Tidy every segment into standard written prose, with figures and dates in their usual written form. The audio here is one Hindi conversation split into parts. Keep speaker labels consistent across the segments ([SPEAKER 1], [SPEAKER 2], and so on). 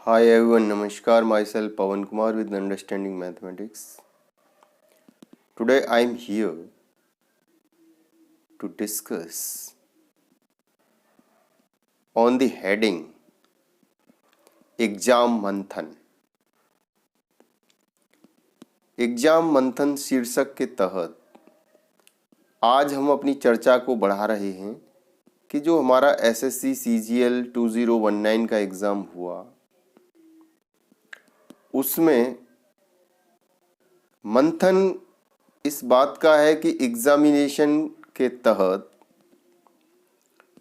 [SPEAKER 1] Hi everyone, Namaskar. Myself Pawan Kumar with Understanding Mathematics. Today I am here to discuss on the heading exam मंथन। एग्जाम मंथन शीर्षक के तहत आज हम अपनी चर्चा को बढ़ा रहे हैं कि जो हमारा एसएससी सीजीएल 2019 का एग्जाम हुआ उसमें मंथन इस बात का है कि एग्जामिनेशन के तहत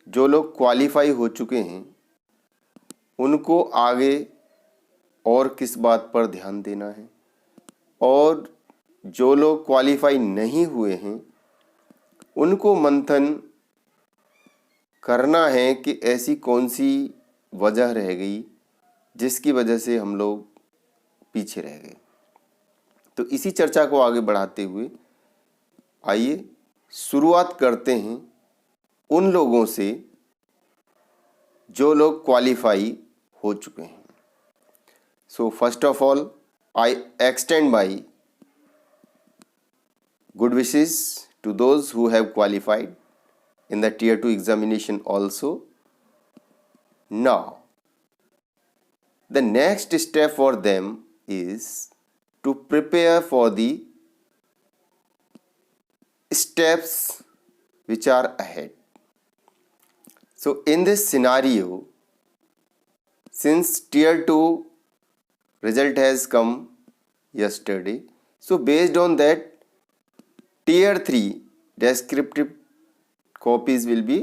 [SPEAKER 1] जो लोग क्वालिफाई हो चुके हैं उनको आगे और किस बात पर ध्यान देना है और जो लोग क्वालिफाई नहीं हुए हैं उनको मंथन करना है कि ऐसी कौन सी वजह रह गई जिसकी वजह से हम लोग पीछे रह गए। तो इसी चर्चा को आगे बढ़ाते हुए आइए शुरुआत करते हैं उन लोगों से जो लोग क्वालिफाई हो चुके हैं। So first of all I extend my good wishes to those who have qualified in the tier 2 examination also. Now the next step for them is to prepare for the steps which are ahead. So in this scenario, since tier 2 result has come yesterday, so based on that tier 3 descriptive copies will be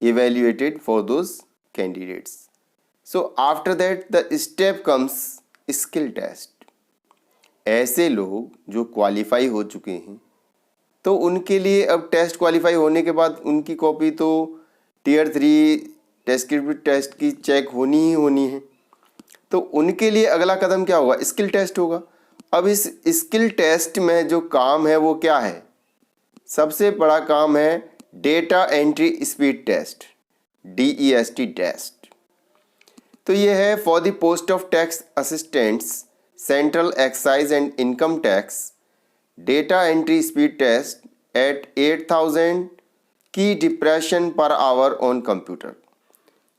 [SPEAKER 1] evaluated for those candidates. So after that the step comes skill test. ऐसे लोग जो क्वालिफाई हो चुके हैं तो उनके लिए अब टेस्ट क्वालिफाई होने के बाद उनकी कॉपी तो टियर 3 डिस्क्रिप्टिव टेस्ट की चेक होनी ही होनी है। तो उनके लिए अगला कदम क्या होगा? स्किल टेस्ट होगा। अब इस स्किल टेस्ट में जो काम है वो क्या है? सबसे बड़ा काम है data entry speed test, DEST test. तो ये है for the post of tax assistants central excise and income tax data entry speed test at 8000 key depression per hour on computer.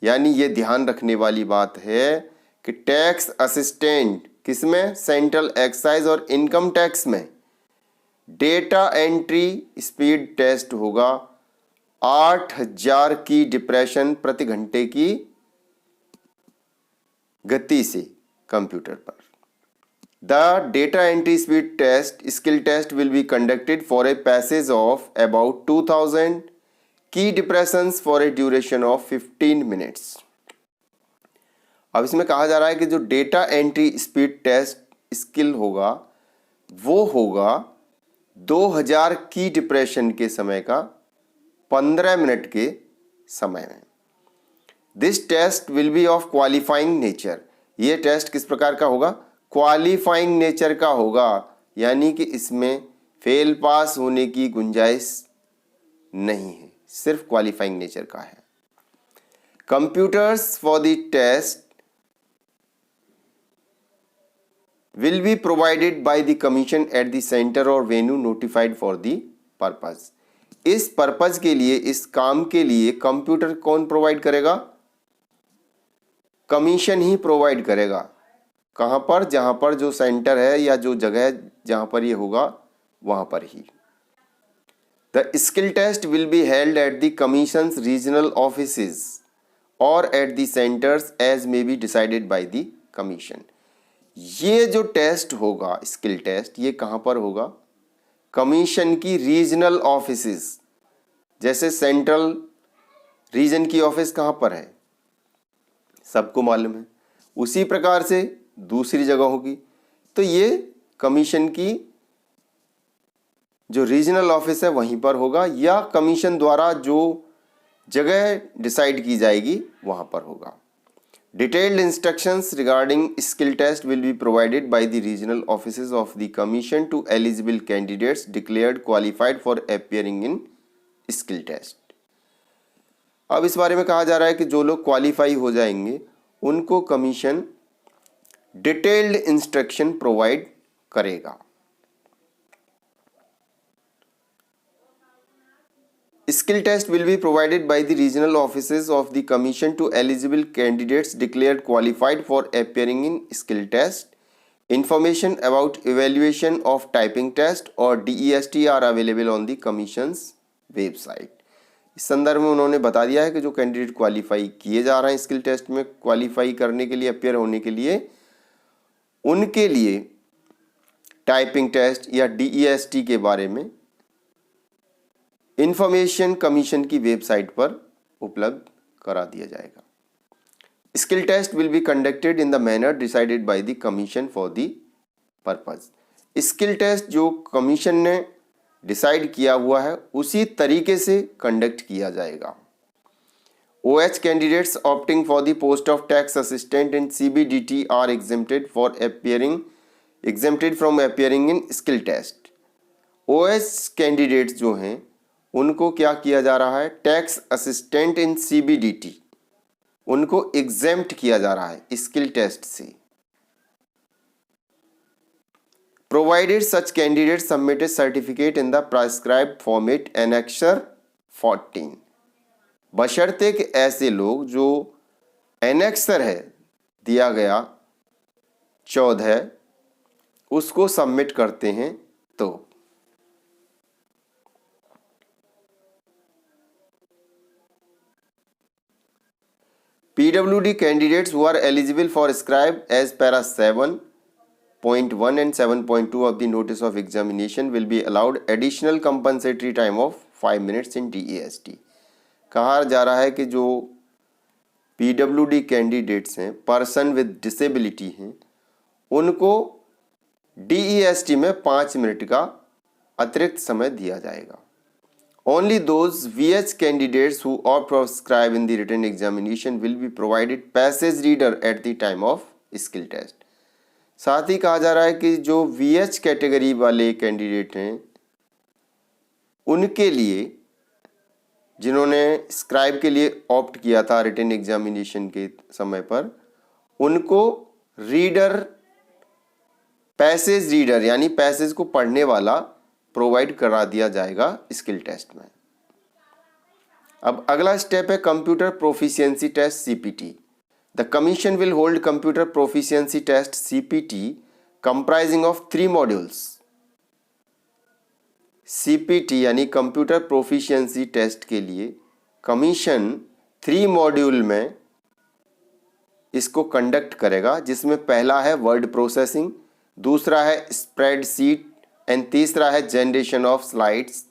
[SPEAKER 1] यानी ये ध्यान रखने वाली बात है कि टैक्स असिस्टेंट किसमें? सेंट्रल एक्साइज और इनकम टैक्स में डेटा एंट्री स्पीड टेस्ट होगा 8000 की डिप्रेशन प्रति घंटे की गति से कंप्यूटर पर। The data entry speed test skill test will be conducted for a passage of about 2000 key depressions for a duration of 15 minutes. अब इसमें कहा जा रहा है कि जो data entry speed test skill होगा वो होगा 2000 की डिप्रेशन के समय का 15 मिनट के समय में। This test will be of qualifying nature. ये टेस्ट किस प्रकार का होगा? क्वालिफाइंग नेचर का होगा, यानी कि इसमें फेल पास होने की गुंजाइश नहीं है, सिर्फ क्वालिफाइंग नेचर का है। Computers for the test will be provided by the commission at the center or venue notified for the purpose. इस पर्पज के लिए, इस काम के लिए कंप्यूटर कौन प्रोवाइड करेगा? कमीशन ही प्रोवाइड करेगा। कहाँ पर? जहाँ पर जो सेंटर है या जो जगह है जहाँ पर ये होगा वहाँ पर ही। The skill test will be held at the commission's regional offices or at the centers as may be decided by the commission. ये जो टेस्ट होगा स्किल टेस्ट, ये कहाँ पर होगा? कमीशन की रीजनल ऑफिसेस। जैसे सेंट्रल रीजन की ऑफिस कहाँ पर है सबको मालूम है, उसी प्रकार से दूसरी जगह होगी। तो ये कमीशन की जो रीजनल ऑफिस है वहीं पर होगा या कमीशन द्वारा जो जगह डिसाइड की जाएगी वहाँ पर होगा। Detailed instructions regarding skill test will be provided by the regional offices of the commission to eligible candidates declared qualified for appearing in skill test. अब इस बारे में कहा जा रहा है कि जो लोग क्वालिफाई हो जाएंगे उनको कमीशन डिटेल्ड इंस्ट्रक्शन प्रोवाइड करेगा। Skill test will be provided by the regional offices of the commission to eligible candidates declared qualified for appearing in skill test. Information about evaluation of typing test और DEST are available on the commission's website. इस संदर्भ में उन्होंने बता दिया है कि जो कैंडिडेट क्वालिफाई किए जा रहे हैं स्किल टेस्ट में क्वालिफाई करने के लिए, अपेयर होने के लिए, उनके लिए टाइपिंग टेस्ट या DEST के बारे में इंफॉर्मेशन कमीशन की वेबसाइट पर उपलब्ध करा दिया जाएगा। Skill test will be conducted in the manner decided by the commission for the purpose. Skill test जो कमीशन ने डिसाइड किया हुआ है उसी तरीके से कंडक्ट किया जाएगा। OH candidates opting for the post of tax assistant in CBDT are exempted from appearing in skill test. OH candidates जो हैं उनको क्या किया जा रहा है, टैक्स असिस्टेंट इन CBDT उनको एग्जेम्प्ट किया जा रहा है स्किल टेस्ट से। Provided such candidate submitted certificate in the prescribed format annexure 14, बशर्ते कि ऐसे लोग जो एनेक्सर है दिया गया 14 उसको सबमिट करते हैं तो PWD candidates who are eligible for scribe as para 7.1 and 7.2 of the notice of examination will be allowed additional compensatory time of 5 minutes in DEST। कहा जा रहा है कि जो PWD कैंडिडेट्स हैं, पर्सन विद डिसेबिलिटी हैं, उनको DEST में 5 मिनट का अतिरिक्त समय दिया जाएगा। Only those VH candidates who opt for scribe in the written examination will be provided passage reader at the time of skill test। साथ ही कहा जा रहा है कि जो VH कैटेगरी वाले कैंडिडेट हैं उनके लिए, जिन्होंने स्क्राइब के लिए ऑप्ट किया था रिटन एग्जामिनेशन के समय पर, उनको रीडर, पैसेज रीडर यानी पैसेज को पढ़ने वाला प्रोवाइड करा दिया जाएगा स्किल टेस्ट में। अब अगला स्टेप है computer proficiency test CPT। The commission will hold computer proficiency test CPT comprising of 3 modules. CPT यानी कंप्यूटर प्रोफिशिएंसी टेस्ट के लिए कमीशन 3 मॉड्यूल में इसको कंडक्ट करेगा, जिसमें पहला है वर्ड प्रोसेसिंग, दूसरा है स्प्रेडशीट एंड तीसरा है generation of slides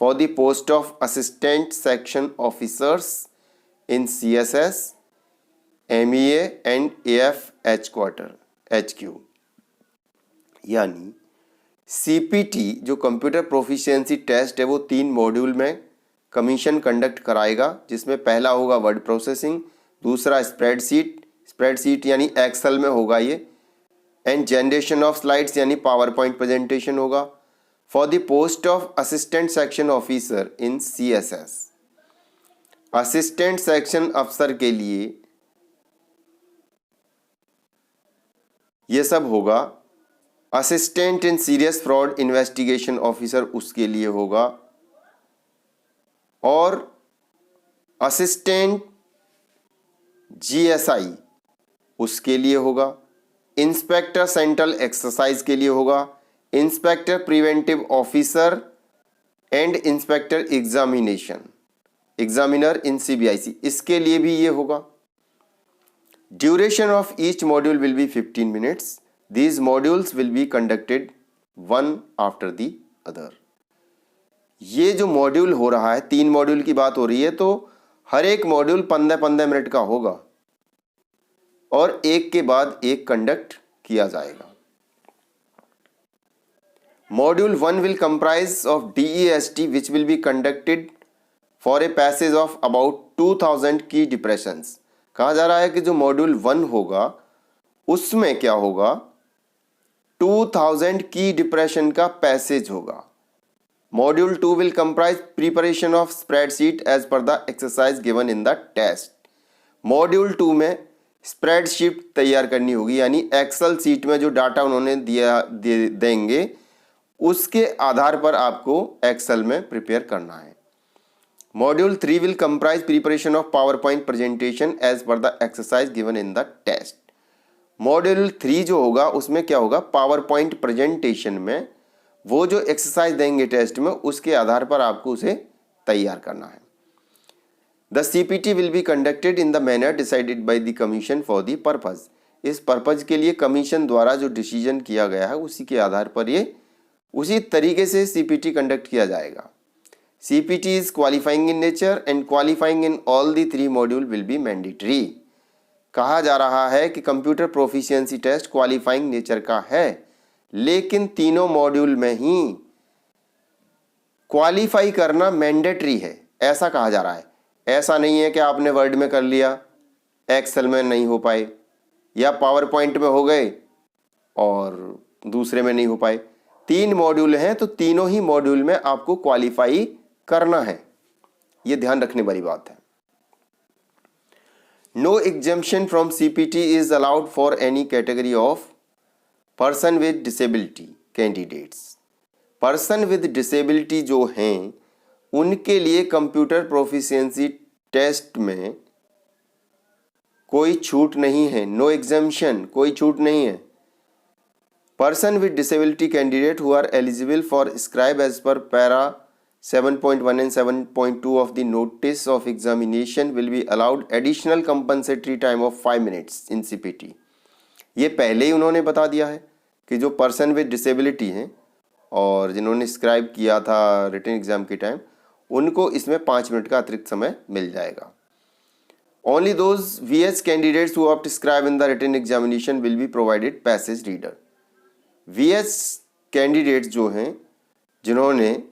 [SPEAKER 1] for the post of assistant section officers in CSS, MEA and AF HQ। यानी CPT जो कंप्यूटर प्रोफिशिएंसी टेस्ट है वो 3 मॉड्यूल में कमीशन कंडक्ट कराएगा, जिसमें पहला होगा वर्ड प्रोसेसिंग, दूसरा स्प्रेडशीट यानी एक्सेल में होगा ये, एंड जनरेशन ऑफ स्लाइड्स यानी पावर पॉइंट प्रेजेंटेशन होगा for the post of assistant section officer in CSS। Assistant section अफसर के लिए ये सब होगा। Assistant in serious fraud investigation officer उसके लिए होगा, और असिस्टेंट GSI उसके लिए होगा, इंस्पेक्टर सेंट्रल एक्सरसाइज के लिए होगा, inspector preventive officer and inspector examiner in CBIC इसके लिए भी ये होगा। Duration of each module will B 15 minutes. These modules will be conducted one after the other. ये जो मॉड्यूल हो रहा है, 3 मॉड्यूल की बात हो रही है, तो हर एक मॉड्यूल 15-15 मिनट का होगा और एक के बाद एक कंडक्ट किया जाएगा। Module 1 will comprise of DEST which will be conducted for a passage of about 2000 key depressions. कहा जा रहा है कि जो मॉड्यूल 1 होगा उसमें क्या होगा, 2000 की डिप्रेशन का पैसेज होगा। Module 2 will comprise preparation of spreadsheet as per the exercise given in the test. Module 2 में स्प्रेडशीट तैयार करनी होगी, यानी एक्सेल सीट में जो डाटा उन्होंने देंगे उसके आधार पर आपको एक्सेल में प्रिपेयर करना है। Module 3 will comprise preparation of power point presentation as per the exercise given in the test. Module 3 जो होगा उसमें क्या होगा, पावर पॉइंट प्रेजेंटेशन में वो जो एक्सरसाइज देंगे टेस्ट में उसके आधार पर आपको उसे तैयार करना है। The CPT will be conducted in the manner decided by the commission for the purpose. इस पर्पज के लिए कमीशन द्वारा जो डिसीजन किया गया है उसी के आधार पर ये उसी तरीके से CPT कंडक्ट किया जाएगा। CPT is qualifying in nature and qualifying in all the 3 module will be mandatory. कहा जा रहा है कि computer proficiency test qualifying nature का है, लेकिन तीनों मॉड्यूल में ही क्वालिफाई करना मैंडेटरी है, ऐसा कहा जा रहा है। ऐसा नहीं है कि आपने वर्ड में कर लिया, एक्सेल में नहीं हो पाए, या पावर पॉइंट में हो गए और दूसरे में नहीं हो पाए। 3 मॉड्यूल हैं तो तीनों ही मॉड्यूल में आपको क्वालिफाई करना है, ये ध्यान रखने वाली बात है। No exemption from CPT is allowed for any category of person with disability candidates. Person with disability जो हैं उनके लिए कंप्यूटर प्रोफिशिएंसी टेस्ट में कोई छूट नहीं है। नो एग्जेम्पशन, कोई छूट नहीं है। Person with disability candidate who are eligible for scribe as per para 7.1 and 7.2 of the notice of examination will be allowed additional compensatory time of 5 minutes in CPT। ये पहले ही उन्होंने बता दिया है कि जो पर्सन विद डिसेबिलिटी हैं और जिन्होंने स्क्राइब किया था रिटन एग्जाम के टाइम, उनको इसमें 5 मिनट का अतिरिक्त समय मिल जाएगा। Only those VH candidates who opt scribe in the written examination will be provided passage reader. VH candidates जो हैं जिन्होंने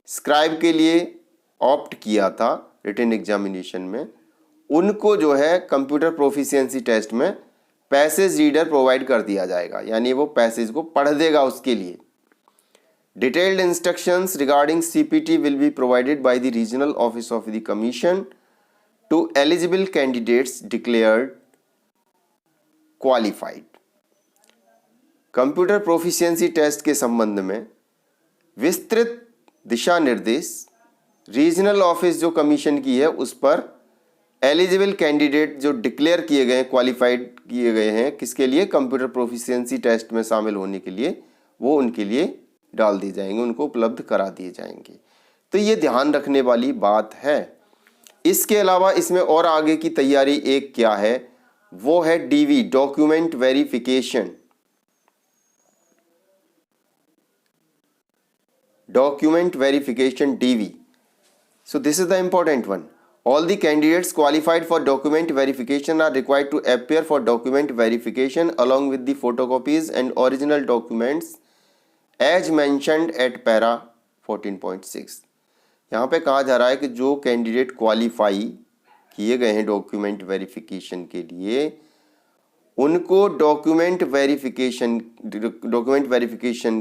[SPEAKER 1] स्क्राइब के लिए ऑप्ट किया था रिटन एग्जामिनेशन में, उनको जो है कंप्यूटर प्रोफिशिएंसी टेस्ट में पैसेज रीडर प्रोवाइड कर दिया जाएगा, यानी वो पैसेज को पढ़ देगा उसके लिए। Detailed instructions regarding CPT will be provided by the regional office of the commission to eligible candidates declared qualified. Computer proficiency test के संबंध में विस्तृत दिशा निर्देश रीजनल ऑफिस जो कमीशन की है उस पर एलिजिबल कैंडिडेट जो डिक्लेयर किए गए हैं, क्वालिफाइड किए गए हैं, किसके लिए, कंप्यूटर प्रोफिशिएंसी टेस्ट में शामिल होने के लिए, वो उनके लिए डाल दिए जाएंगे, उनको उपलब्ध करा दिए जाएंगे। तो ये ध्यान रखने वाली बात है। इसके अलावा इसमें और आगे की तैयारी एक क्या है, वो है DV document verification. Document verification DV. So this is the important one. All the candidates qualified for document verification are required to appear for document verification along with the photocopies and original documents as mentioned at para 14.6। यहाँ पे कहा जा रहा है कि जो कैंडिडेट क्वालिफाई किए गए हैं डॉक्यूमेंट वेरिफिकेशन के लिए, उनको डॉक्यूमेंट वेरिफिकेशन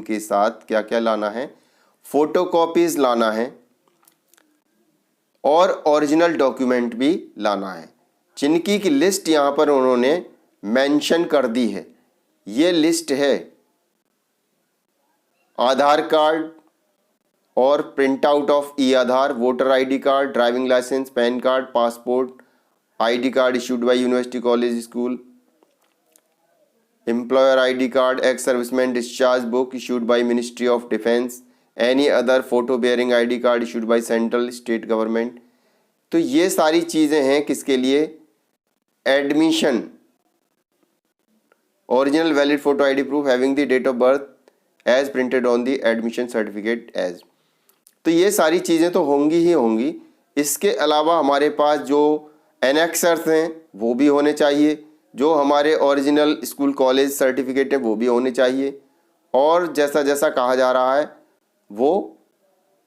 [SPEAKER 1] के साथ क्या क्या लाना है, फोटोकॉपीज लाना है और ओरिजिनल डॉक्यूमेंट भी लाना है, जिनकी की लिस्ट यहाँ पर उन्होंने मेंशन कर दी है। ये लिस्ट है आधार कार्ड और print out of ई-आधार, voter ID card, driving licence, pan card, passport, ID card issued by university college school, employer ID card, ex serviceman discharge book issued by ministry of defence, any other photo bearing ID card issued by central state government. तो ये सारी चीज़ें हैं किसके लिए, admission, original valid photo ID proof having the date of birth as printed on the admission certificate as. तो ये सारी चीज़ें तो होंगी ही होंगी। इसके अलावा हमारे पास जो एनेक्सर्स हैं वो भी होने चाहिए, जो हमारे ओरिजिनल स्कूल कॉलेज सर्टिफिकेट हैं वो भी होने चाहिए, और जैसा जैसा कहा जा रहा है वो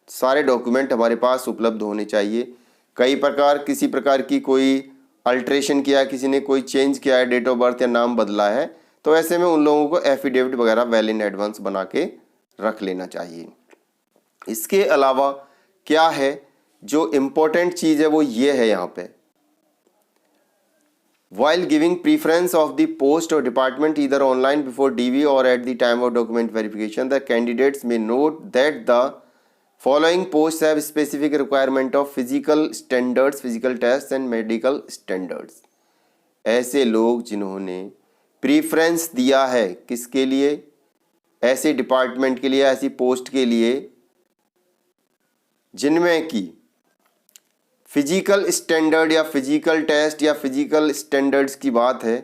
[SPEAKER 1] सारे डॉक्यूमेंट हमारे पास उपलब्ध होने चाहिए। कई प्रकार किसी प्रकार की कोई अल्ट्रेशन किया है, किसी ने कोई चेंज किया है, डेट ऑफ बर्थ या नाम बदला है, तो ऐसे में उन लोगों को एफिडेविट वगैरह वेल इन एडवांस बना के रख लेना चाहिए। इसके अलावा क्या है जो इम्पोर्टेंट चीज़ है वो ये है, यहाँ पे while giving preference of the post or department either online before DV or at the time of document verification, the candidates may note that the following posts have specific requirement of physical standards, physical tests and medical standards. ऐसे लोग जिन्होंने प्रीफरेंस दिया है किसके लिए, ऐसे डिपार्टमेंट के लिए, ऐसी पोस्ट के लिए जिनमें की फिजिकल स्टैंडर्ड या फिजिकल टेस्ट या फिजिकल स्टैंडर्ड्स की बात है,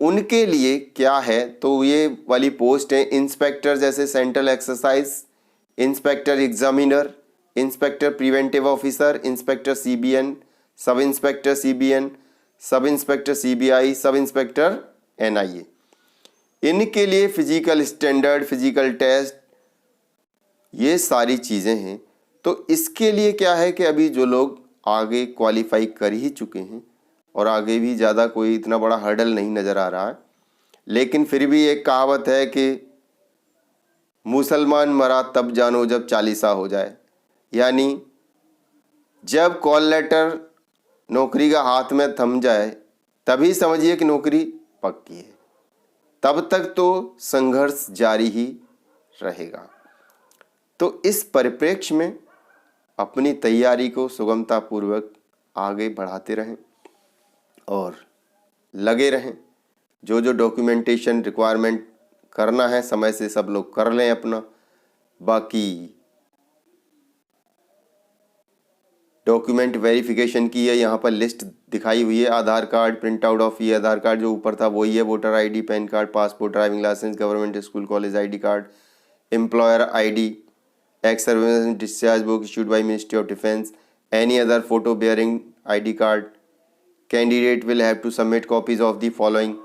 [SPEAKER 1] उनके लिए क्या है, तो ये वाली पोस्ट है इंस्पेक्टर जैसे central exercise, inspector examiner, inspector preventive officer, inspector CBN, sub inspector CBN, sub inspector CBI, sub inspector NIA। इनके लिए फिजिकल स्टैंडर्ड, फिजिकल टेस्ट, ये सारी चीज़ें हैं। तो इसके लिए क्या है कि अभी जो लोग आगे क्वालिफाई कर ही चुके हैं और आगे भी ज़्यादा कोई इतना बड़ा हर्डल नहीं नज़र आ रहा है, लेकिन फिर भी एक कहावत है कि मुसलमान मरा तब जानो जब 40 हो जाए, यानी जब कॉल लेटर नौकरी का हाथ में थम जाए तभी समझिए कि नौकरी पक्की है, तब तक तो संघर्ष जारी ही रहेगा। तो इस परिप्रेक्ष्य में अपनी तैयारी को सुगमतापूर्वक आगे बढ़ाते रहें और लगे रहें। जो जो डॉक्यूमेंटेशन रिक्वायरमेंट करना है समय से सब लोग कर लें अपना। बाकी डॉक्यूमेंट वेरिफिकेशन की है, यहाँ पर लिस्ट दिखाई हुई है। Aadhaar card print out of ये आधार कार्ड जो ऊपर था वही है, voter ID, PAN card, passport, driving licence, government school college ID card, employer ID, ex serviceman discharge book issued by Ministry of Defence, any other photo bearing ID card. Candidate will have to submit copies of the following.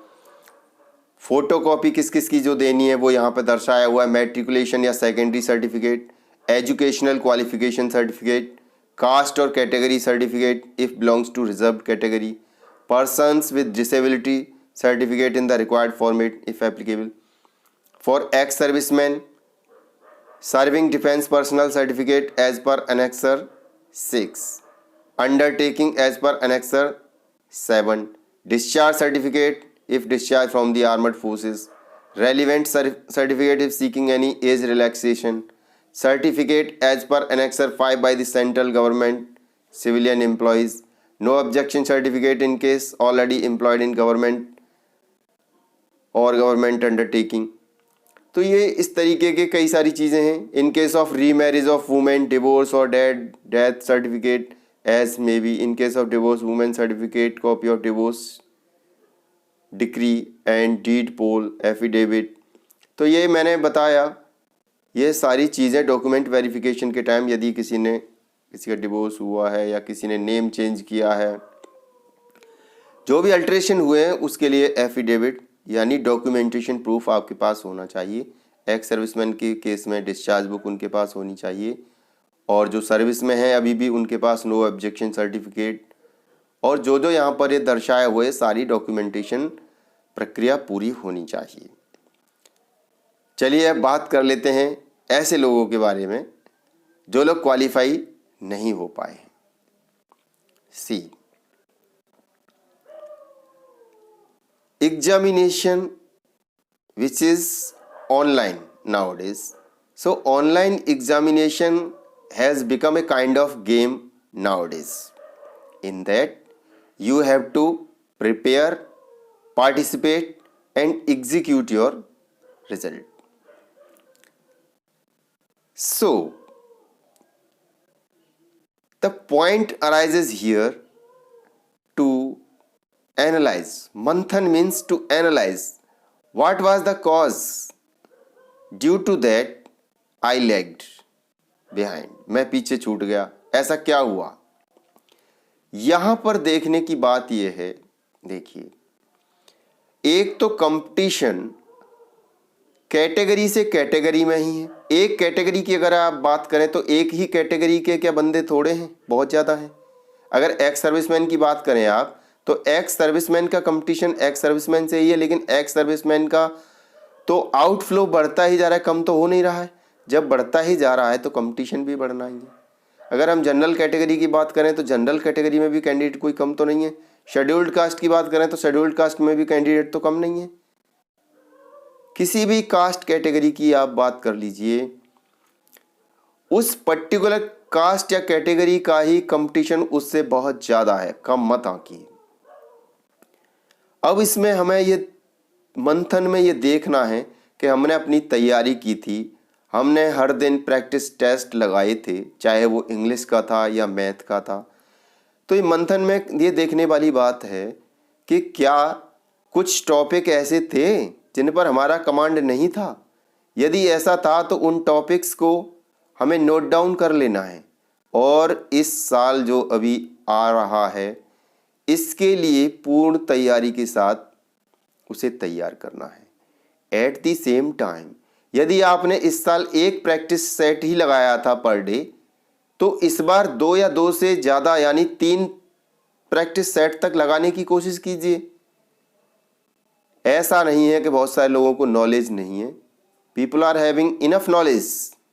[SPEAKER 1] Photo copy किस किस की जो देनी है वो यहाँ पर दर्शाया हुआ है। मैट्रिकुलेशन या secondary certificate, educational qualification certificate, caste और category certificate if belongs to reserved category, persons with disability certificate in the required format if applicable, for ex serviceman serving defense personnel certificate as per annexer 6, undertaking as per annexer 7, discharge certificate if discharged from the armed forces, relevant certificate if seeking any age relaxation, certificate as per annexer 5 by the central government civilian employees, no objection certificate in case already employed in government or government undertaking। तो ये इस तरीके के कई सारी चीज़ें हैं। In case of remarriage of women, divorce और death certificate as may be, in case of divorce women certificate, copy of divorce decree and deed poll affidavit. तो ये मैंने बताया, ये सारी चीज़ें डॉक्यूमेंट वेरिफिकेशन के टाइम यदि किसी का डिवोर्स हुआ है या किसी ने नेम चेंज किया है, जो भी अल्ट्रेशन हुए हैं उसके लिए एफिडेविट यानी डॉक्यूमेंटेशन प्रूफ आपके पास होना चाहिए। एक्स सर्विसमैन के केस में डिस्चार्ज बुक उनके पास होनी चाहिए, और जो सर्विस में है अभी भी उनके पास नो ऑब्जेक्शन सर्टिफिकेट, और जो जो यहाँ पर ये दर्शाए हुए सारी डॉक्यूमेंटेशन प्रक्रिया पूरी होनी चाहिए। चलिए अब बात कर लेते हैं ऐसे लोगों के बारे में जो लोग क्वालिफाई नहीं हो पाए। सी, examination which is online nowadays. So online examination has become a kind of game nowadays, in that you have to prepare, participate and execute your result. So the point arises here to analyze. Manthan means to analyze. What was the cause due to that I lagged behind? मैं पीछे छूट गया, ऐसा क्या हुआ? यहां पर देखने की बात यह है, देखिए, एक तो कंपटीशन कैटेगरी से कैटेगरी में ही है। एक कैटेगरी की अगर आप बात करें तो एक ही कैटेगरी के क्या बंदे थोड़े हैं, बहुत ज़्यादा हैं। अगर एक्स सर्विसमैन की बात करें आप तो एक्स सर्विसमैन का कंपटीशन एक्स सर्विसमैन से ही है, लेकिन एक्स सर्विसमैन का तो आउटफ्लो बढ़ता ही जा रहा है, कम तो हो नहीं रहा है। जब बढ़ता ही जा रहा है तो कंपटीशन भी बढ़ना ही है। अगर हम जनरल कैटेगरी की बात करें तो जनरल कैटेगरी में भी कैंडिडेट कोई कम तो नहीं है, शेड्यूल्ड कास्ट की बात करें तो शेड्यूल्ड कास्ट में भी कैंडिडेट तो कम नहीं है। किसी भी कास्ट कैटेगरी की आप बात कर लीजिए, उस पर्टिकुलर कास्ट या कैटेगरी का ही कंपटीशन उससे बहुत ज़्यादा है, कम मत आंकिए। अब इसमें हमें ये मंथन में ये देखना है कि हमने अपनी तैयारी की थी, हमने हर दिन प्रैक्टिस टेस्ट लगाए थे, चाहे वो इंग्लिश का था या मैथ का था। तो ये मंथन में ये देखने वाली बात है कि क्या कुछ टॉपिक ऐसे थे जिन पर हमारा कमांड नहीं था। यदि ऐसा था तो उन टॉपिक्स को हमें नोट डाउन कर लेना है और इस साल जो अभी आ रहा है इसके लिए पूर्ण तैयारी के साथ उसे तैयार करना है। एट द सेम टाइम यदि आपने इस साल एक प्रैक्टिस सेट ही लगाया था पर डे, तो इस बार 2 या 2 से ज़्यादा यानी 3 प्रैक्टिस सेट तक लगाने की कोशिश कीजिए। ऐसा नहीं है कि बहुत सारे लोगों को नॉलेज नहीं है। People are having enough knowledge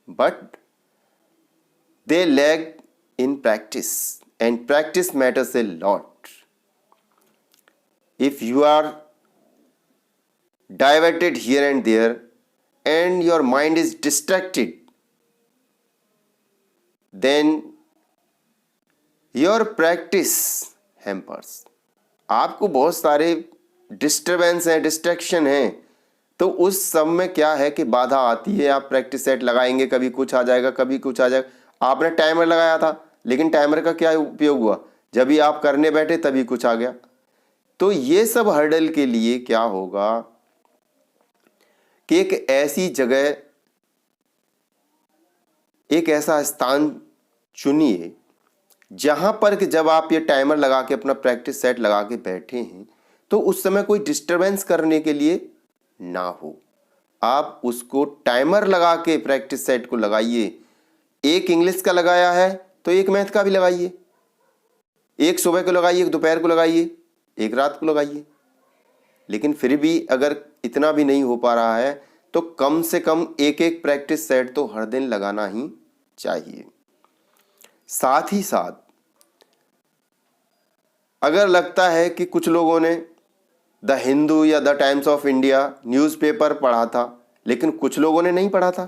[SPEAKER 1] but they lag in practice and practice matters a lot. If you are diverted here and there and your mind is distracted, then your practice hampers। आपको बहुत सारे डिस्टर्बेंस हैं, डिस्ट्रैक्शन हैं, तो उस सब में क्या है कि बाधा आती है। आप प्रैक्टिस सेट लगाएंगे, कभी कुछ आ जाएगा, कभी कुछ आ जाएगा। आपने टाइमर लगाया था लेकिन टाइमर का क्या उपयोग हुआ, जब भी आप करने बैठे तभी कुछ आ गया। तो ये सब हर्डल के लिए क्या होगा कि एक ऐसी जगह, एक ऐसा स्थान चुनिए जहां पर कि जब आप ये टाइमर लगा के अपना प्रैक्टिस सेट लगा के बैठे हैं तो उस समय कोई डिस्टरबेंस करने के लिए ना हो। आप उसको टाइमर लगा के प्रैक्टिस सेट को लगाइए। एक इंग्लिश का लगाया है तो एक मैथ का भी लगाइए, एक सुबह को लगाइए, एक दोपहर को लगाइए, एक रात को लगाइए। लेकिन फिर भी अगर इतना भी नहीं हो पा रहा है तो कम से कम एक एक प्रैक्टिस सेट तो हर दिन लगाना ही चाहिए। साथ ही साथ अगर लगता है कि कुछ लोगों ने द हिंदू या the times of India newspaper पढ़ा था लेकिन कुछ लोगों ने नहीं पढ़ा था,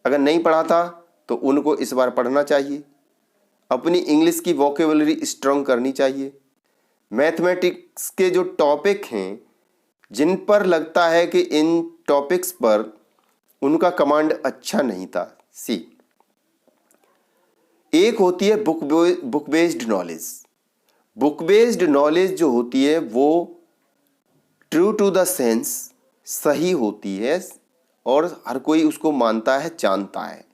[SPEAKER 1] अगर नहीं पढ़ा था तो उनको इस बार पढ़ना चाहिए। अपनी इंग्लिश की वोकेबुलरी स्ट्रांग करनी चाहिए। मैथमेटिक्स के जो टॉपिक हैं जिन पर लगता है कि इन टॉपिक्स पर उनका कमांड अच्छा नहीं था, एक होती है book based knowledge. Book based knowledge जो होती है वो ट्रू टू द सेंस सही होती है और हर कोई उसको मानता है, जानता है।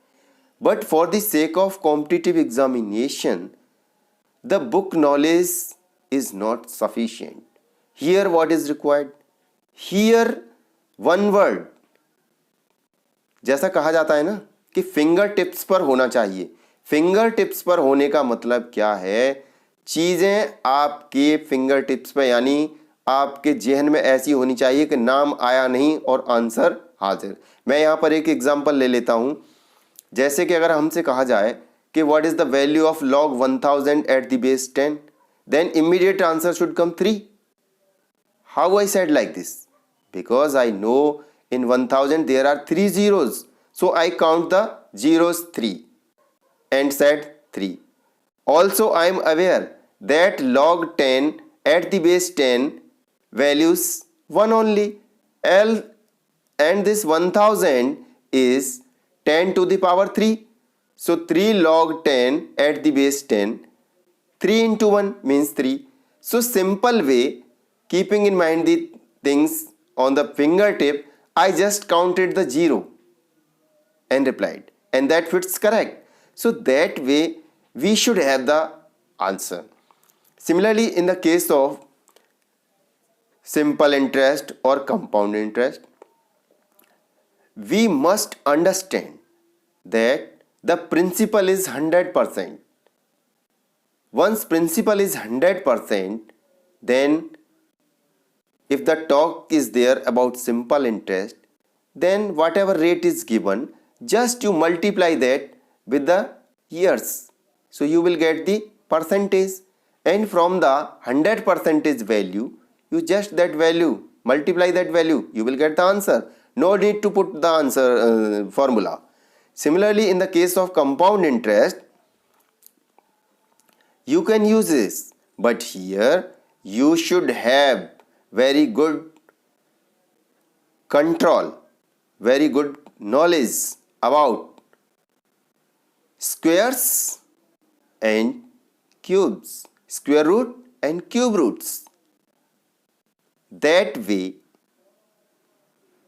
[SPEAKER 1] But for the sake of competitive examination the book knowledge is not sufficient. Here what is required, here one word, जैसा कहा जाता है ना कि फिंगर टिप्स पर होना चाहिए। फिंगर टिप्स पर होने का मतलब क्या है, चीज़ें आपके फिंगर टिप्स पर यानी आपके जहन में ऐसी होनी चाहिए कि नाम आया नहीं और आंसर हाजिर। मैं यहाँ पर एक एग्जांपल ले लेता हूँ। जैसे कि अगर हमसे कहा जाए कि what is the value of log 1000 at the base 10, then immediate answer should come 3। How I said like this? Because I know in 1000 there are 3 zeros, so I count the zeros 3 and said 3. Also I am aware that log 10 at the base 10 values 1 only, and this 1000 is 10 to the power 3. So 3 log 10 at the base 10, 3 into 1 means 3. So simple way, keeping in mind the things on the fingertip, I just counted the 0 and replied, and that fits correct. So that way we should have the answer. Similarly, in the case of simple interest or compound interest, we must understand that the principle is 100%. Once principle is 100%, then if the talk is there about simple interest, then whatever rate is given, just you multiply that with the years. So you will get the percentage, and from the 100 percentage value, you just that value, multiply that value, you will get the answer. No need to put the answer formula. Similarly, in the case of compound interest, you can use this, but here you should have very good control, very good knowledge about squares and cubes, square root and cube roots. That way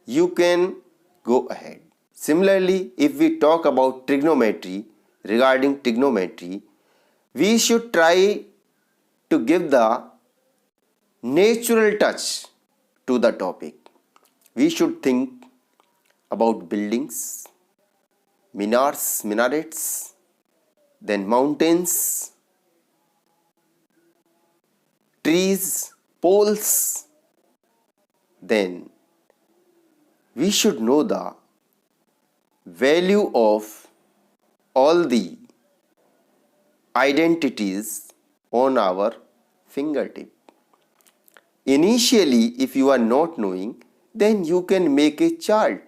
[SPEAKER 1] you can go ahead. Similarly, if we talk about trigonometry, regarding trigonometry, we should try to give the natural touch to the topic. We should think about buildings, minarets, then mountains, trees, poles. Then we should know the value of all the identities on our fingertip. Initially, if you are not knowing, then you can make a chart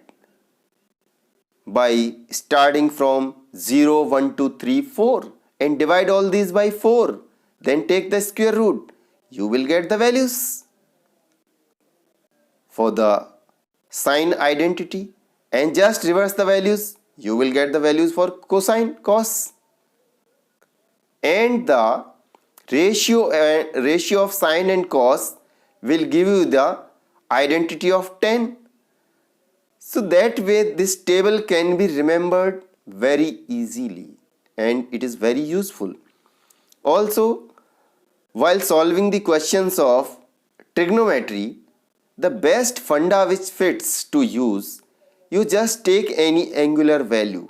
[SPEAKER 1] by starting from 0, 1, 2, 3, 4 and divide all these by 4. Then take the square root. You will get the values for the sine identity and just reverse the values. You will get the values for cosine, cos. And the ratio of sine and cos will give you the identity of 10. So that way this table can be remembered very easily and it is very useful. Also, while solving the questions of trigonometry, the best funda which fits to use, you just take any angular value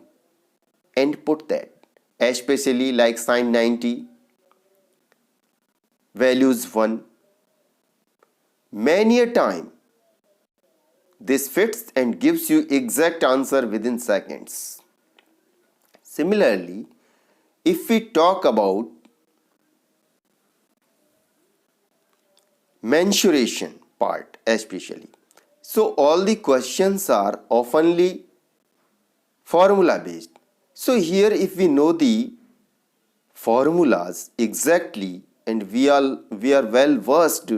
[SPEAKER 1] and put that, especially like sine 90, values 1. Many a time this fits and gives you exact answer within seconds. Similarly, if we talk about mensuration part especially, so all the questions are oftenly formula based. So here if we know the formulas exactly and we are well versed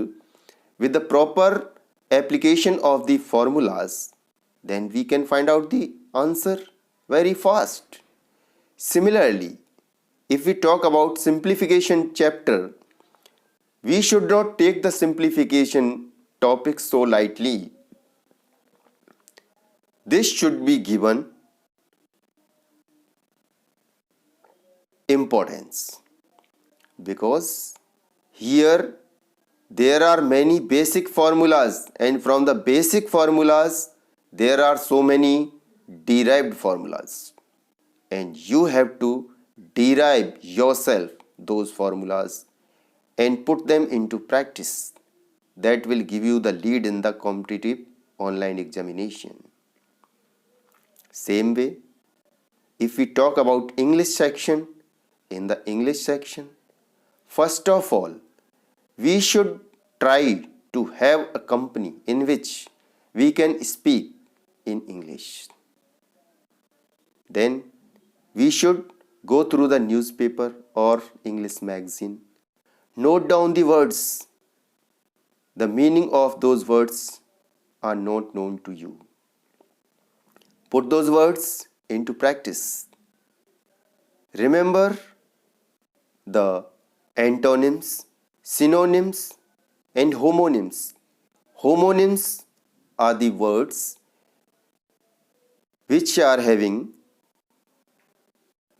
[SPEAKER 1] with the proper application of the formulas, then we can find out the answer very fast. Similarly, if we talk about simplification chapter, we should not take the simplification topic so lightly. This should be given importance because here there are many basic formulas and from the basic formulas there are so many derived formulas and you have to derive yourself those formulas and put them into practice. That will give you the lead in the competitive online examination. Same way, if we talk about English section, in the English section, first of all, we should try to have a company in which we can speak in English. Then we should go through the newspaper or English magazine. Note down the words. The meaning of those words are not known to you. Put those words into practice. Remember the antonyms, synonyms and homonyms. Homonyms are the words which are having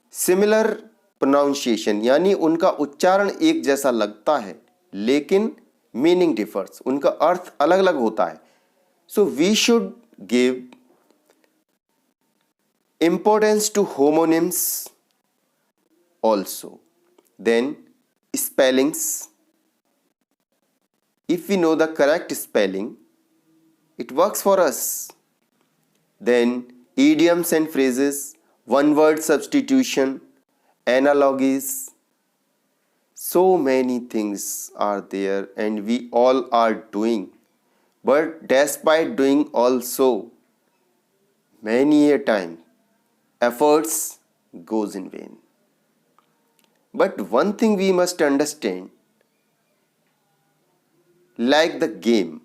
[SPEAKER 1] similar pronunciation, यानी उनका उच्चारण एक जैसा लगता है लेकिन मीनिंग डिफर्स, उनका अर्थ अलग अलग होता है. So we should give importance to homonyms also. Then spellings. If we know the correct spelling, it works for us. Then idioms and phrases, one word substitution, analogies. So many things are there and we all are doing, but despite doing also, many a time efforts goes in vain. But one thing we must understand, like the game,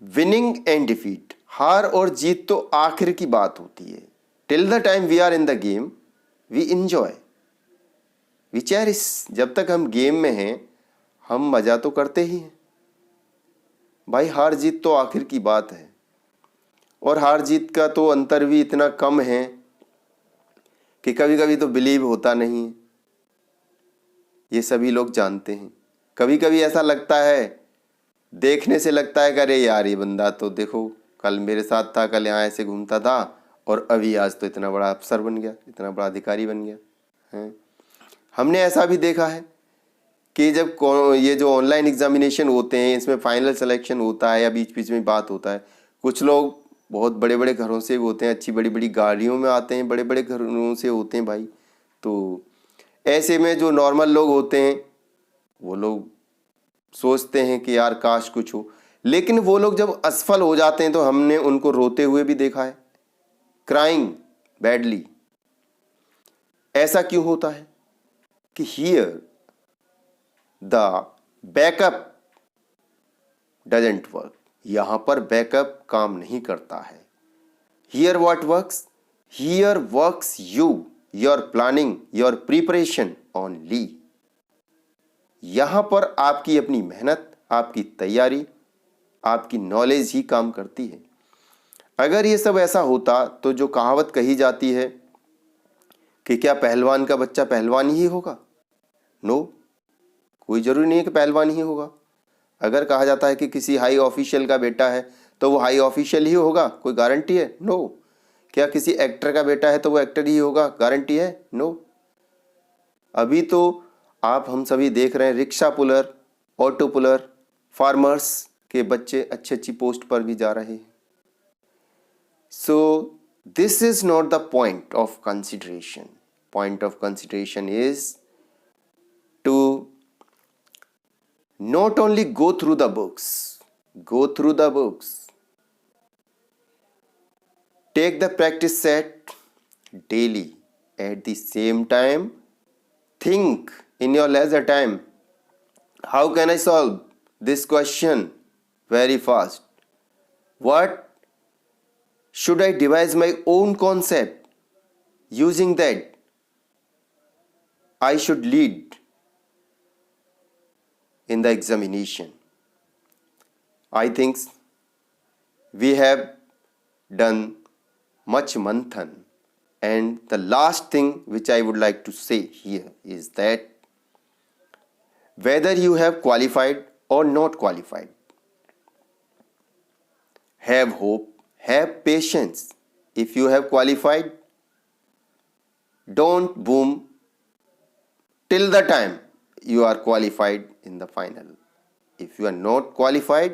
[SPEAKER 1] winning and defeat, हार और जीत तो आखिर की बात होती है. Till the time we are in the game we enjoy, we cherish. जब तक हम गेम में हैं हम मज़ा तो करते ही हैं भाई. हार जीत तो आखिर की बात है, और हार जीत का तो अंतर भी इतना कम है कि कभी कभी तो बिलीव होता नहीं है. ये सभी लोग जानते हैं. कभी कभी ऐसा लगता है, देखने से लगता है कि अरे यार ये बंदा तो देखो कल मेरे साथ था, कल यहाँ ऐसे घूमता था, और अभी आज तो इतना बड़ा अफसर बन गया, इतना बड़ा अधिकारी बन गया है. हमने ऐसा भी देखा है कि जब ये जो ऑनलाइन एग्जामिनेशन होते हैं इसमें फाइनल सिलेक्शन होता है या बीच बीच में बात होता है, कुछ लोग बहुत बड़े बड़े घरों से होते हैं, अच्छी बड़ी बड़ी गाड़ियों में आते हैं, बड़े बड़े घरों से होते हैं भाई. तो ऐसे में जो नॉर्मल लोग होते हैं वो लोग सोचते हैं कि यार काश कुछ हो, लेकिन वो लोग जब असफल हो जाते हैं तो हमने उनको रोते हुए भी देखा है, क्राइंग बैडली. ऐसा क्यों होता है कि here the backup doesn't work, यहां पर बैकअप काम नहीं करता है. Here what works, here works you, your planning, your preparation only. यहां पर आपकी अपनी मेहनत, आपकी तैयारी, आपकी नॉलेज ही काम करती है. अगर ये सब ऐसा होता तो जो कहावत कही जाती है कि क्या पहलवान का बच्चा पहलवान ही होगा, नो, कोई ज़रूरी नहीं है कि पहलवान ही होगा. अगर कहा जाता है कि किसी हाई ऑफिशियल का बेटा है तो वो हाई ऑफिशियल ही होगा, कोई गारंटी है, नो. क्या किसी एक्टर का बेटा है तो वो एक्टर ही होगा, गारंटी है, नो. अभी तो आप हम सभी देख रहे हैं rickshaw puller, auto puller, farmers के बच्चे अच्छी अच्छी पोस्ट पर भी जा रहे हैं. So this is not the point of consideration. Point of consideration is to not only go through the books, take the practice set daily. At the same time, think in your leisure time, how can I solve this question very fast? What should I devise my own concept? Using that, I should lead in the examination. I think we have done much manthan, and the last thing which I would like to say here is that whether you have qualified or not qualified, have hope, have patience. If you have qualified, don't boom till the time you are qualified in the final. If you are not qualified,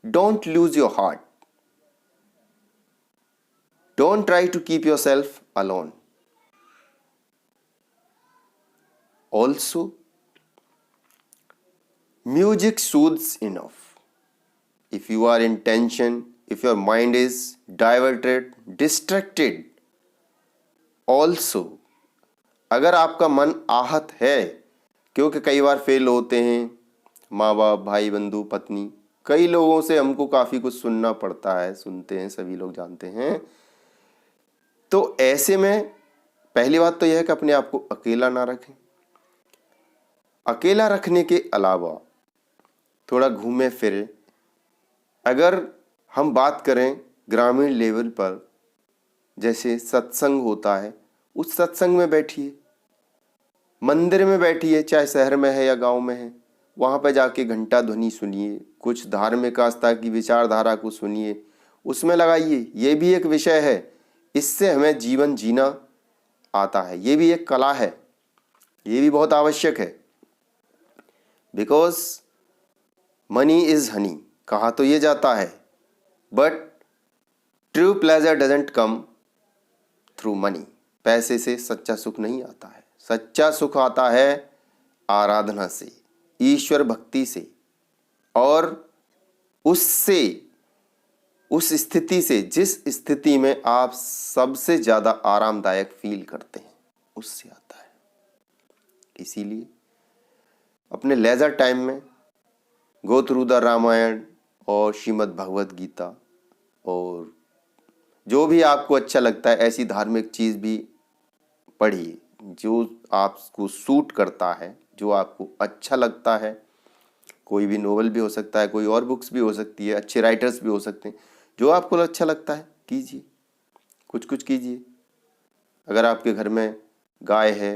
[SPEAKER 1] don't lose your heart. Don't try to keep yourself alone. Also, music soothes enough. If you are in tension, if your mind is diverted, distracted, also, अगर आपका मन आहत है, क्योंकि कई बार फेल होते हैं, माँ बाप, भाई, बंधु, पत्नी, कई लोगों से हमको काफ़ी कुछ सुनना पड़ता है, सुनते हैं, सभी लोग जानते हैं. तो ऐसे में पहली बात तो यह है कि अपने आप को अकेला ना रखें. अकेला रखने के अलावा थोड़ा घूमे फिरे. अगर हम बात करें ग्रामीण लेवल पर, जैसे सत्संग होता है, उस सत्संग में बैठिए, मंदिर में बैठिए, चाहे शहर में है या गांव में है, वहाँ पर जाके घंटा ध्वनि सुनिए, कुछ धार्मिक आस्था की विचारधारा को सुनिए, उसमें लगाइए. ये भी एक विषय है, इससे हमें जीवन जीना आता है, ये भी एक कला है, ये भी बहुत आवश्यक है. बिकॉज मनी इज हनी, कहा तो ये जाता है, but true pleasure doesn't come through money. पैसे से सच्चा सुख नहीं आता है, सच्चा सुख आता है आराधना से, ईश्वर भक्ति से, और उससे, उस स्थिति से जिस स्थिति में आप सबसे ज़्यादा आरामदायक फील करते हैं, उससे आता है। इसीलिए अपने लेजर टाइम में गो थ्रू द रामायण और श्रीमद् भगवत गीता, और जो भी आपको अच्छा लगता है ऐसी धार्मिक चीज़ भी पढ़िए जो आपको सूट करता है, जो आपको अच्छा लगता है। कोई भी नोवेल भी हो सकता है, कोई और बुक्स भी हो सकती है, अच्छे राइटर्स भी हो सकते हैं। जो आपको अच्छा लगता है कीजिए, कुछ कुछ कीजिए। अगर आपके घर में गाय है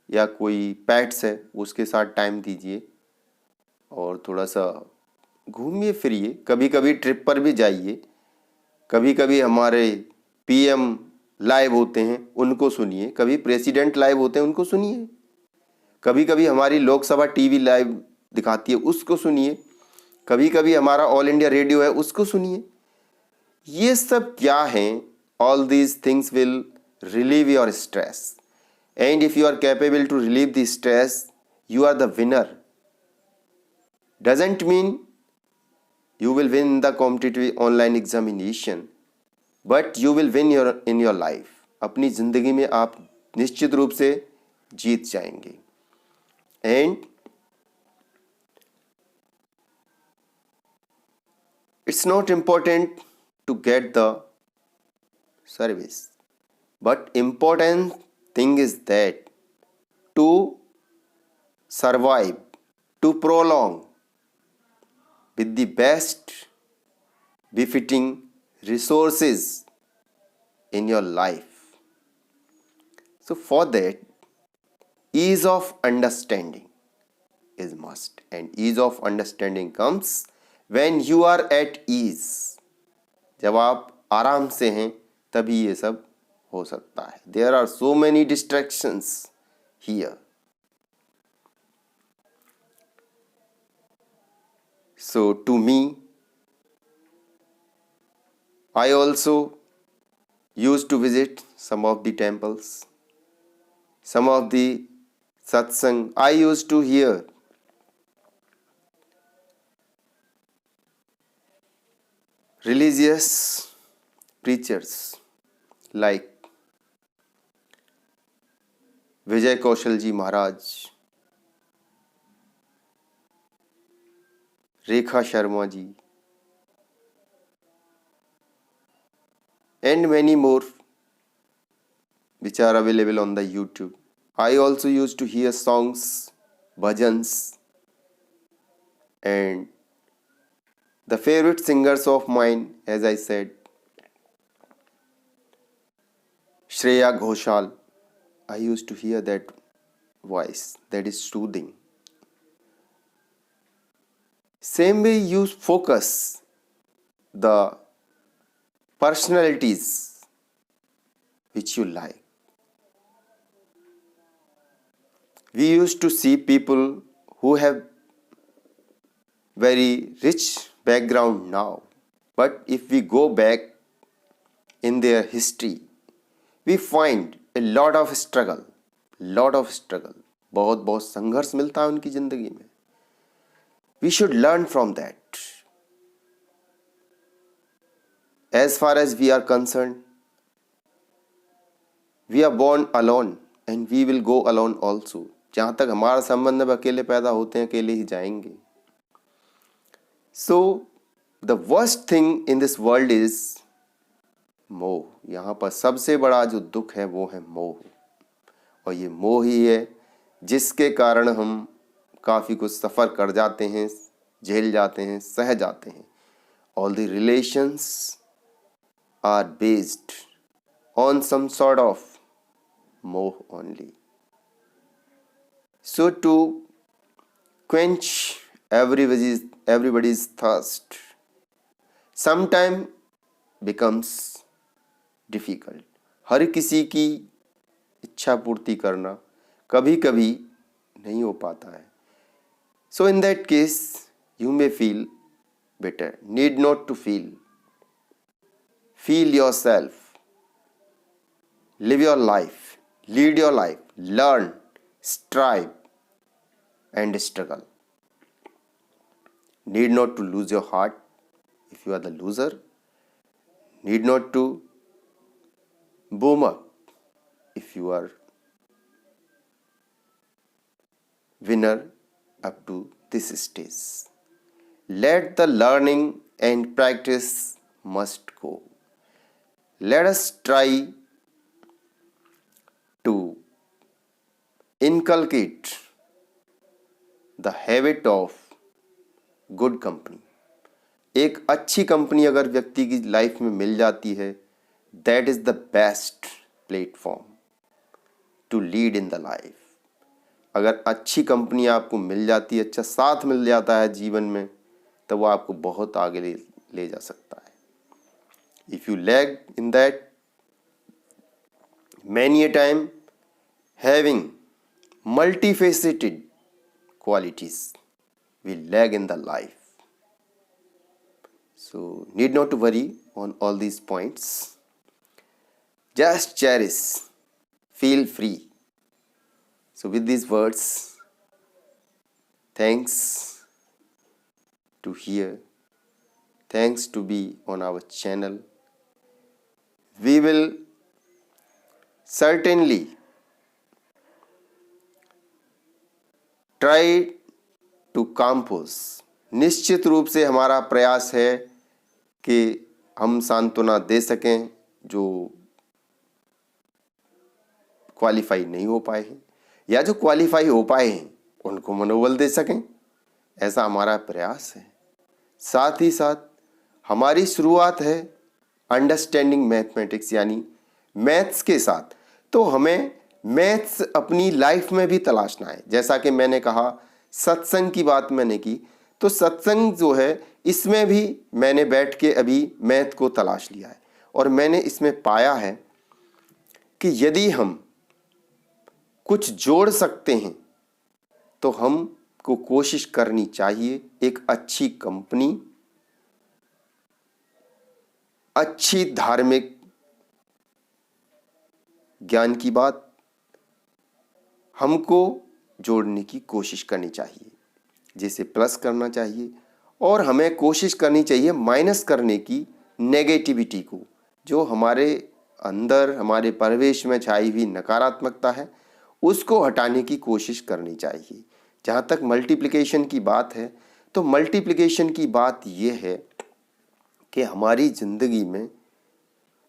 [SPEAKER 1] या कोई पेट्स है, उसके साथ टाइम दीजिए और थोड़ा सा घूमिए फिरिए। कभी कभी ट्रिप पर भी जाइए। कभी कभी हमारे पीएम लाइव होते हैं, उनको सुनिए। कभी प्रेसिडेंट लाइव होते हैं, उनको सुनिए। कभी कभी हमारी लोकसभा टीवी लाइव दिखाती है, उसको सुनिए। कभी कभी हमारा ऑल इंडिया रेडियो है, उसको सुनिए। ये सब क्या हैं? All these things will relieve your stress, and if you are capable to relieve the stress, you are the winner. Doesn't mean you will win the competitive online examination, but you will win in your life. अपनी जिंदगी में आप निश्चित रूप से जीत जाएंगे। And it's not important to get the service, but important thing is that to survive, to prolong with the best befitting resources in your life. So for that, ease of understanding is must, and ease of understanding comes when you are at ease. जब आप आराम से हैं तभी ये सब हो सकता है. There are so many distractions here. So to me, I also used to visit some of the temples, some of the satsang. I used to hear religious preachers like Vijay Kaushal ji Maharaj, Rekha Sharma ji, and many more which are available on the YouTube. I also used to hear songs, bhajans, and the favorite singers of mine, as I said, Shreya Ghoshal. I used to hear that voice that is soothing. Same way you focus the personalities which you like. We used to see people who have very rich background now, but if we go back in their history, we find a lot of struggle. बहुत बहुत संघर्ष मिलता है उनकी जिंदगी में. We should learn from that. As far as we are concerned, we are born alone and we will go alone also. जहाँ तक हमारा संबंध है, अकेले पैदा होते हैं, अकेले ही जाएंगे. So the worst thing in this world is मोह. यहाँ पर सबसे बड़ा जो दुख है वो है मोह, और ये मोह ही है जिसके कारण हम काफ़ी कुछ सफ़र कर जाते हैं, झेल जाते हैं, सह जाते हैं. All the relations are based on some sort of moh only. So to quench everybody's thirst sometime becomes difficult. हर किसी की इच्छा पूर्ति करना कभी कभी नहीं हो पाता है. So in that case, you may feel better. Need not to feel. Feel yourself. Live your life. Lead your life. learn, strive, and struggle. Need not to lose your heart if you are the loser. Need not to boom up if you are winner up to this stage. Let the learning and practice must go. Let us try to inculcate the habit of good company. एक अच्छी कंपनी अगर व्यक्ति की लाइफ में मिल जाती है, that is the best platform to lead in the life. अगर अच्छी कंपनी आपको मिल जाती है, अच्छा साथ मिल जाता है जीवन में, तो वो आपको बहुत आगे ले जा सकता है. If you lag in that, many a time having multifaceted qualities, we lag in the life. So need not to worry on all these points. Just cherish, feel free. So with these words, thanks to hear, thanks to be on our channel. We will certainly try to compose. निश्चित रूप से हमारा प्रयास है कि हम सांत्वना दे सकें जो क्वालिफाई नहीं हो पाए हैं, या जो क्वालिफाई हो पाए हैं उनको मनोबल दे सकें. ऐसा हमारा प्रयास है. साथ ही साथ हमारी शुरुआत है अंडरस्टैंडिंग मैथमेटिक्स यानी मैथ्स के साथ. तो हमें मैथ्स अपनी लाइफ में भी तलाशना है. जैसा कि मैंने कहा, सत्संग की बात मैंने की, तो सत्संग जो है इसमें भी मैंने बैठ के अभी मैथ को तलाश लिया है. और मैंने इसमें पाया है कि यदि हम कुछ जोड़ सकते हैं तो हमको कोशिश करनी चाहिए. एक अच्छी कंपनी, अच्छी धार्मिक ज्ञान की बात हमको जोड़ने की कोशिश करनी चाहिए, जिसे प्लस करना चाहिए. और हमें कोशिश करनी चाहिए माइनस करने की नेगेटिविटी को, जो हमारे अंदर हमारे परिवेश में छाई हुई नकारात्मकता है उसको हटाने की कोशिश करनी चाहिए. जहाँ तक मल्टीप्लिकेशन की बात है, तो मल्टीप्लिकेशन की बात ये है कि हमारी ज़िंदगी में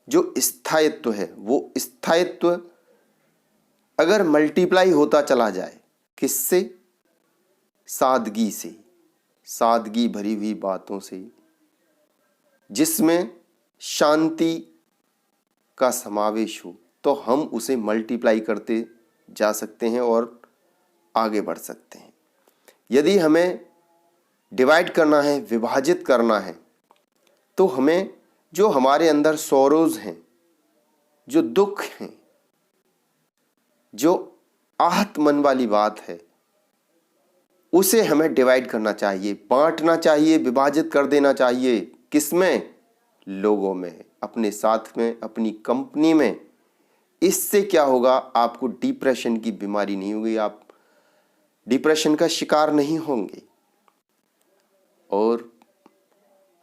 [SPEAKER 1] जो स्थायित्व है, वो स्थायित्व अगर मल्टीप्लाई होता चला जाए, किससे? सादगी से, सादगी भरी हुई बातों से, जिसमें शांति का समावेश हो, तो हम उसे मल्टीप्लाई करते जा सकते हैं और आगे बढ़ सकते हैं. यदि हमें डिवाइड करना है, विभाजित करना है, तो हमें जो हमारे अंदर सौरोज हैं, जो दुख हैं, जो आहत मन वाली बात है, उसे हमें डिवाइड करना चाहिए, बांटना चाहिए, विभाजित कर देना चाहिए. किसमें? लोगों में, अपने साथ में, अपनी कंपनी में. इससे क्या होगा? आपको डिप्रेशन की बीमारी नहीं होगी, आप डिप्रेशन का शिकार नहीं होंगे. और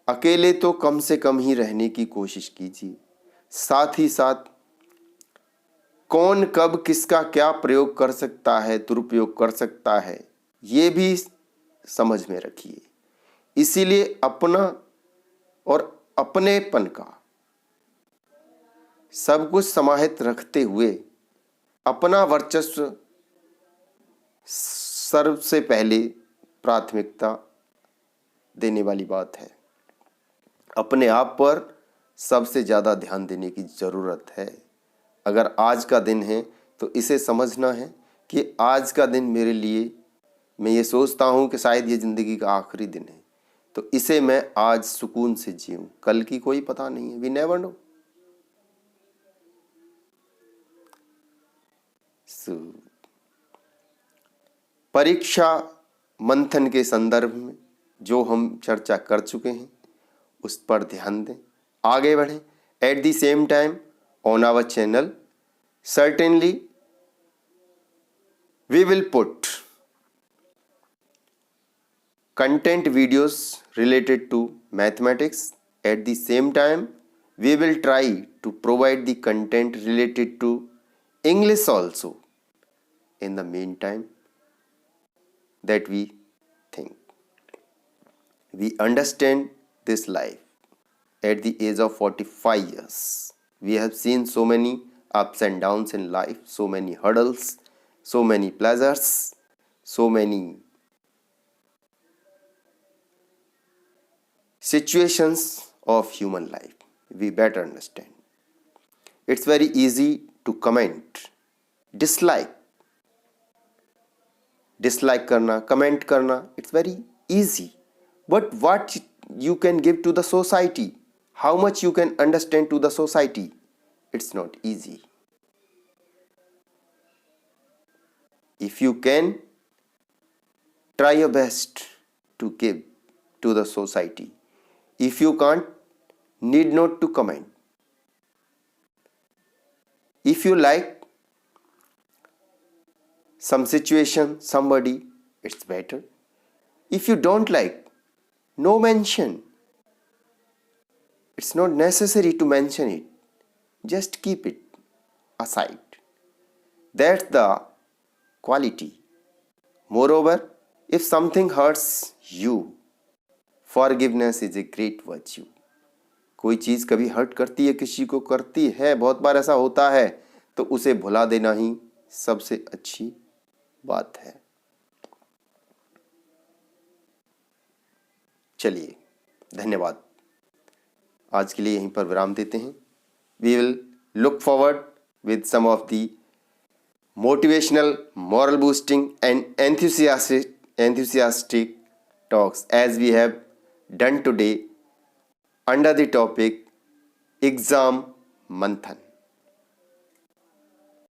[SPEAKER 1] अकेले तो कम से कम ही रहने की कोशिश कीजिए. साथ ही साथ कौन कब किसका क्या प्रयोग कर सकता है, दुरुपयोग कर सकता है, ये भी समझ में रखिए. इसीलिए अपना और अपनेपन का सब कुछ समाहित रखते हुए अपना वर्चस्व सबसे पहले प्राथमिकता देने वाली बात है. अपने आप पर सबसे ज़्यादा ध्यान देने की ज़रूरत है. अगर आज का दिन है तो इसे समझना है कि आज का दिन मेरे लिए, मैं ये सोचता हूँ कि शायद ये ज़िंदगी का आखिरी दिन है, तो इसे मैं आज सुकून से जीऊँ. कल की कोई पता नहीं है, वी नेवर नो. परीक्षा मंथन के संदर्भ में जो हम चर्चा कर चुके हैं उस पर ध्यान दें, आगे बढ़ें. At the same time on our channel certainly We will put content videos related to mathematics. At the same time, we will try to provide the content related to English also in the meantime that we think. We understand this life at the age of 45 years. We have seen so many ups and downs in life, so many hurdles, so many pleasures, so many situations of human life. We better understand. It's very easy to comment, dislike करना, comment करना, it's very easy. But what you can give to the society, how much you can understand to the society, it's not easy. If you can, try your best to give to the society. If you can't, need not to comment. If you like some situation, somebody, it's better. If you don't like, no mention. It's not necessary to mention it. Just keep it aside. That's the quality. Moreover, if something hurts you, forgiveness is a great virtue. कोई चीज़ कभी हर्ट करती है, किसी को करती है, बहुत बार ऐसा होता है, तो उसे भुला देना ही सबसे अच्छी बात है. चलिए, धन्यवाद. आज के लिए यहीं पर विराम देते हैं. We will look forward with some of the motivational, moral boosting and enthusiastic talks as we have done today under the topic Exam Manthan.